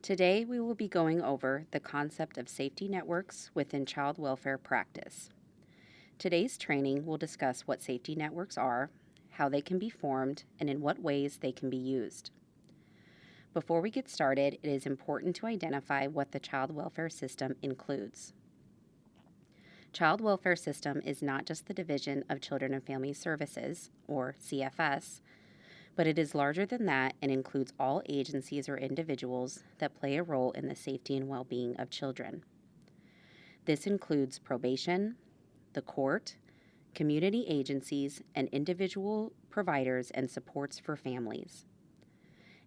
Today, we will be going over the concept of safety networks within child welfare practice. Today's training will discuss what safety networks are, how they can be formed, and in what ways they can be used. Before we get started, it is important to identify what the child welfare system includes. Child welfare system is not just the Division of Children and Family Services, or CFS, but it is larger than that and includes all agencies or individuals that play a role in the safety and well-being of children. This includes probation, the court, community agencies, and individual providers and supports for families.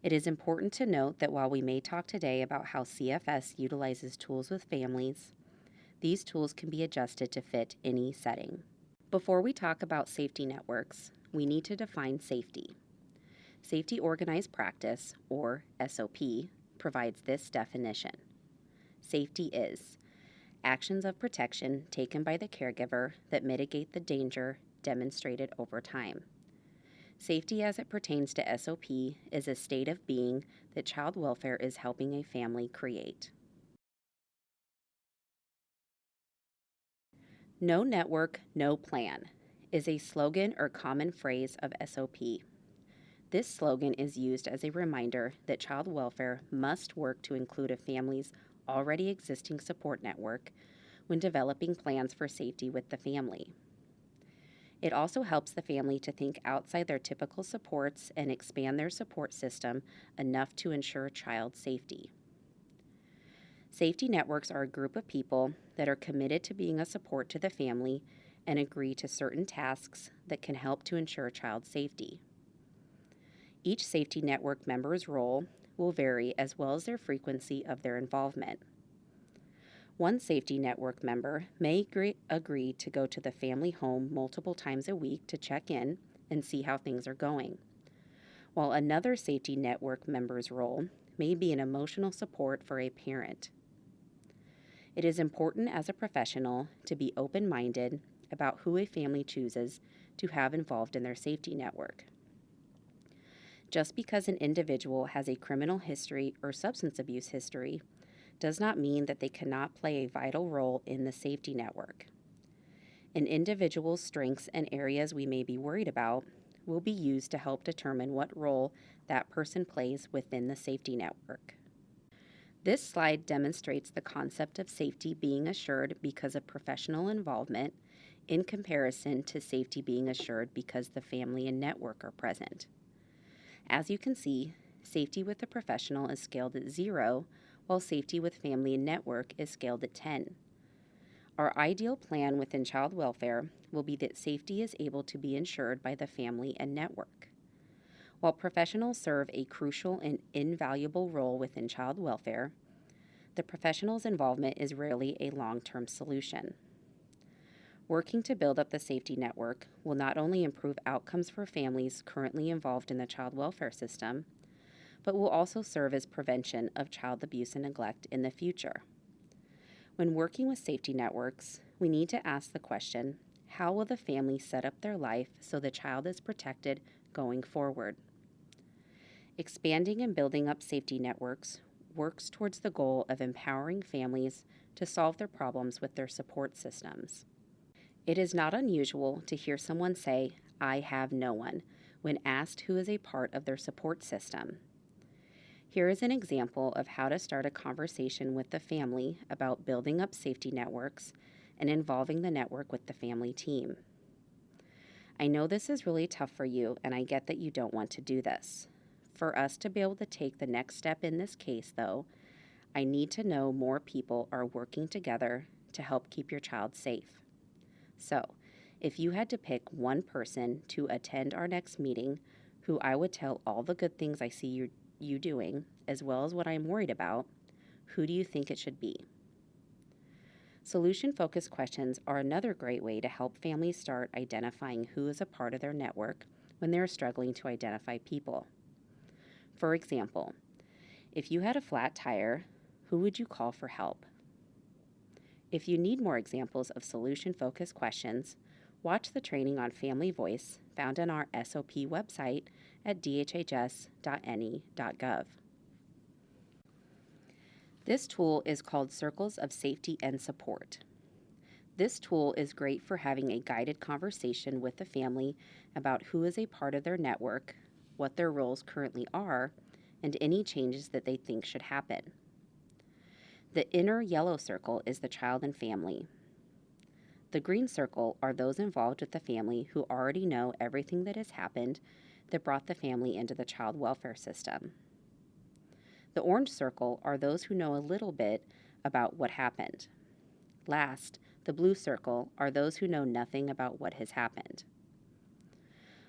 It is important to note that while we may talk today about how CFS utilizes tools with families, these tools can be adjusted to fit any setting. Before we talk about safety networks, we need to define safety. Safety Organized Practice, or SOP, provides this definition. Safety is actions of protection taken by the caregiver that mitigate the danger demonstrated over time. Safety as it pertains to SOP is a state of being that child welfare is helping a family create. No network, no plan is a slogan or common phrase of SOP. This slogan is used as a reminder that child welfare must work to include a family's already existing support network when developing plans for safety with the family. It also helps the family to think outside their typical supports and expand their support system enough to ensure child safety. Safety networks are a group of people that are committed to being a support to the family and agree to certain tasks that can help to ensure child safety. Each safety network member's role will vary as well as their frequency of their involvement. One safety network member may agree to go to the family home multiple times a week to check in and see how things are going, while another safety network member's role may be an emotional support for a parent. It is important as a professional to be open-minded about who a family chooses to have involved in their safety network. Just because an individual has a criminal history or substance abuse history does not mean that they cannot play a vital role in the safety network. An individual's strengths and areas we may be worried about will be used to help determine what role that person plays within the safety network. This slide demonstrates the concept of safety being assured because of professional involvement in comparison to safety being assured because the family and network are present. As you can see, safety with the professional is scaled at 0, while safety with family and network is scaled at 10. Our ideal plan within child welfare will be that safety is able to be ensured by the family and network. While professionals serve a crucial and invaluable role within child welfare, the professional's involvement is rarely a long-term solution. Working to build up the safety network will not only improve outcomes for families currently involved in the child welfare system, but will also serve as prevention of child abuse and neglect in the future. When working with safety networks, we need to ask the question, how will the family set up their life so the child is protected going forward? Expanding and building up safety networks works towards the goal of empowering families to solve their problems with their support systems. It is not unusual to hear someone say, "I have no one," when asked who is a part of their support system. Here is an example of how to start a conversation with the family about building up safety networks and involving the network with the family team. I know this is really tough for you, and I get that you don't want to do this. For us to be able to take the next step in this case, though, I need to know more people are working together to help keep your child safe. So, if you had to pick one person to attend our next meeting who I would tell all the good things I see you doing, as well as what I'm worried about, who do you think it should be? Solution-focused questions are another great way to help families start identifying who is a part of their network when they're struggling to identify people. For example, if you had a flat tire, who would you call for help? If you need more examples of solution-focused questions, watch the training on Family Voice found on our SOP website at dhhs.ne.gov. This tool is called Circles of Safety and Support. This tool is great for having a guided conversation with the family about who is a part of their network, what their roles currently are, and any changes that they think should happen. The inner yellow circle is the child and family. The green circle are those involved with the family who already know everything that has happened that brought the family into the child welfare system. The orange circle are those who know a little bit about what happened. Last, the blue circle are those who know nothing about what has happened.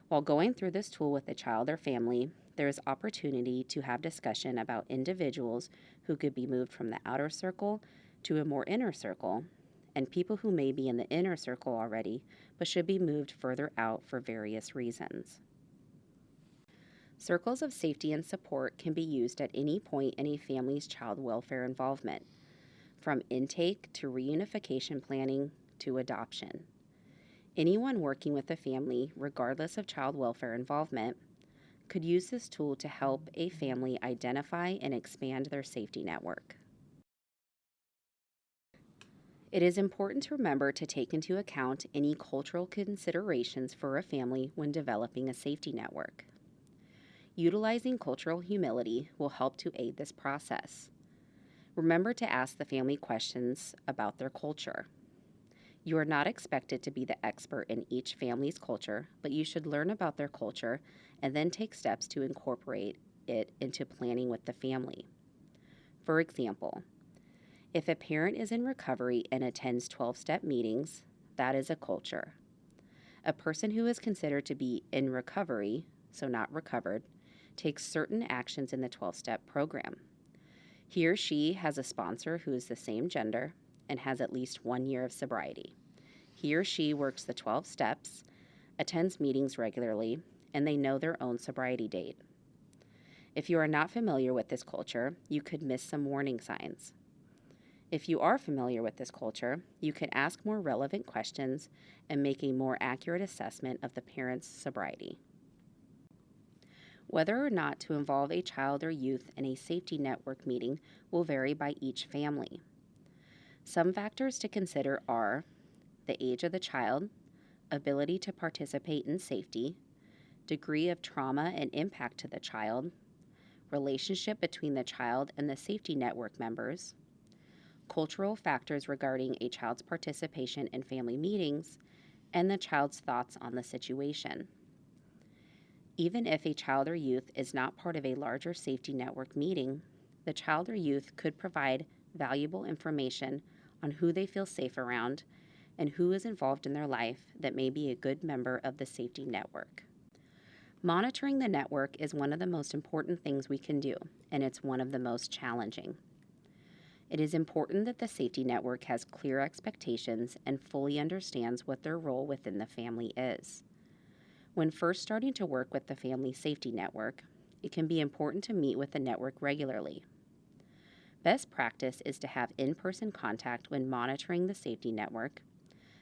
While going through this tool with the child or family, there is opportunity to have discussion about individuals who could be moved from the outer circle to a more inner circle, and people who may be in the inner circle already but should be moved further out for various reasons. Circles of safety and support can be used at any point in a family's child welfare involvement, from intake to reunification planning to adoption. Anyone working with a family, regardless of child welfare involvement, could use this tool to help a family identify and expand their safety network. It is important to remember to take into account any cultural considerations for a family when developing a safety network. Utilizing cultural humility will help to aid this process. Remember to ask the family questions about their culture. You are not expected to be the expert in each family's culture, but you should learn about their culture and then take steps to incorporate it into planning with the family. For example, if a parent is in recovery and attends 12-step meetings, that is a culture. A person who is considered to be in recovery, so not recovered, takes certain actions in the 12-step program. He or she has a sponsor who is the same gender and has at least 1 year of sobriety. He or she works the 12 steps, attends meetings regularly, and they know their own sobriety date. If you are not familiar with this culture, you could miss some warning signs. If you are familiar with this culture, you can ask more relevant questions and make a more accurate assessment of the parent's sobriety. Whether or not to involve a child or youth in a safety network meeting will vary by each family. Some factors to consider are the age of the child, ability to participate in safety, degree of trauma and impact to the child, relationship between the child and the safety network members, cultural factors regarding a child's participation in family meetings, and the child's thoughts on the situation. Even if a child or youth is not part of a larger safety network meeting, the child or youth could provide valuable information on who they feel safe around and who is involved in their life that may be a good member of the safety network. Monitoring the network is one of the most important things we can do, and it's one of the most challenging. It is important that the safety network has clear expectations and fully understands what their role within the family is. When first starting to work with the family safety network, it can be important to meet with the network regularly. Best practice is to have in-person contact when monitoring the safety network.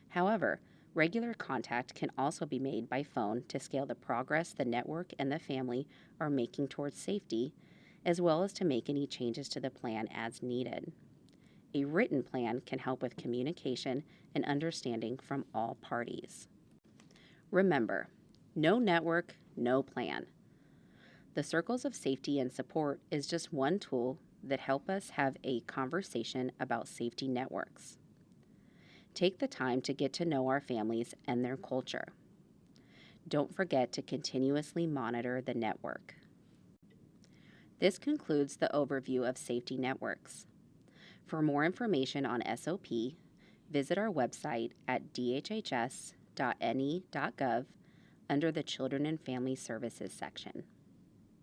However, regular contact can also be made by phone to scale the progress the network and the family are making towards safety, as well as to make any changes to the plan as needed. A written plan can help with communication and understanding from all parties. Remember, no network, no plan. The circles of safety and support is just one tool that help us have a conversation about safety networks. Take the time to get to know our families and their culture. Don't forget to continuously monitor the network. This concludes the overview of safety networks. For more information on SOP, visit our website at dhhs.ne.gov under the Children and Family Services section.